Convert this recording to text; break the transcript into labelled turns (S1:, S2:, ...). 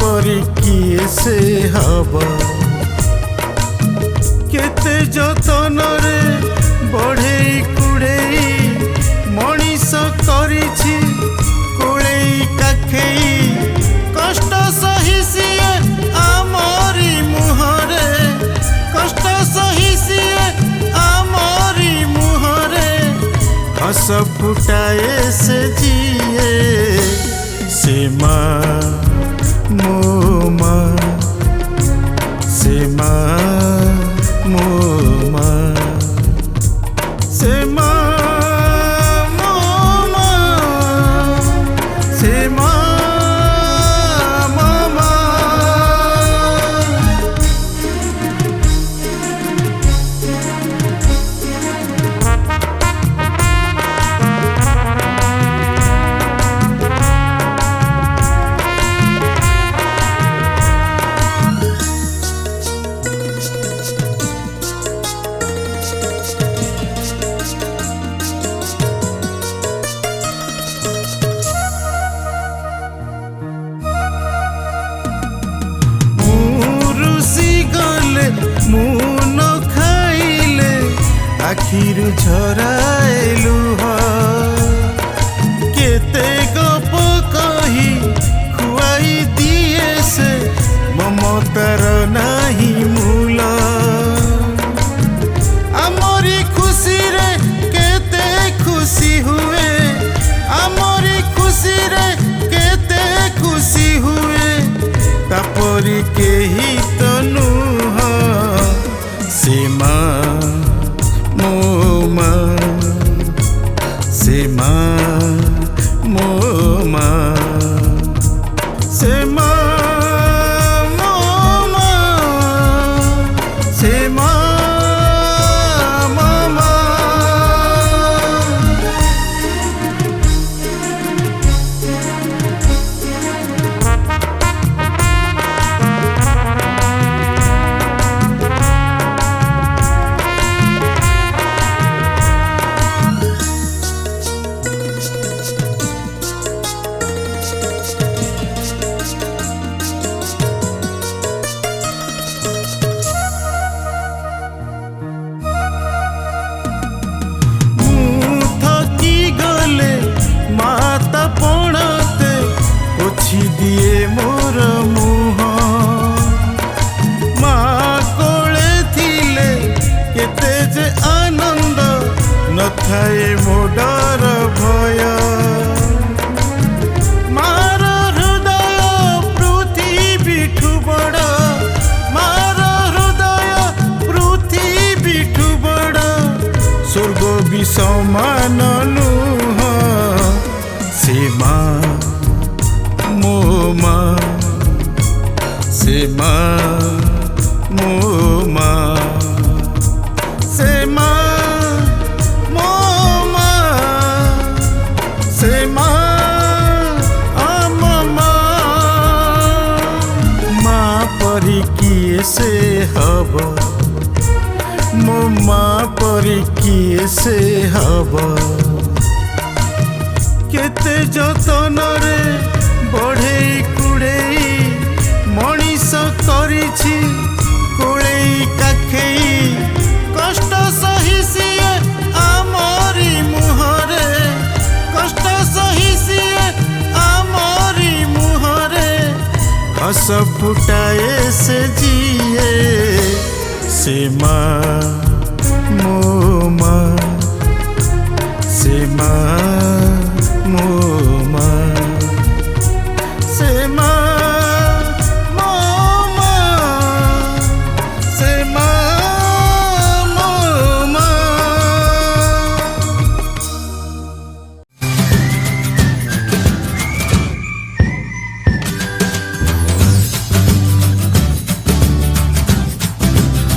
S1: परी किए से हवा केते जतन रे बढ़ेई कुड़ेई मनीष करिछि कुड़ेई काखेई कष्ट सही सिए आमरी मुहरे कष्ट सही सिए आमरी मुहरे हस फुटाए से जिए से माँ मो माँ से माँ मो माँ से माँ मो माँ से माँ मो माँ। मुन खाइले आखिरु झराए लुह केते गप कही खुआई दिए से ममतार नाही मूल आमरी खुशी रे केते खुशी हुए आमरी खुशी रे केते खुशी हुए तापरी केही तो नुह से माँ मो माँ से माँ मो माँ से माँ मो माँ से माँ मो माँ। माता पणते पोछि दिए मोर मुह माँ कोले थिले केते जे आनंद न थाए मो डर भय मार हृदय पृथ्वीठु बड़ मार हृदय पृथ्वीठु बड़ स्वर्ग भी समान नुह से माँ मो माँ से माँ मो माँ से माँ मो माँ से माँ आम माँ माँ परी किए से हब मो माँ परी किए से हब केते जतन रे बढ़ेई कुड़ेई मनीष करिछि कुड़ेई काखेई कष्ट सही सिए आमरी मुहरे कष्ट सही सिए आमरी मुहरे हस फुटाए से जिए से माँ मो माँ से माँ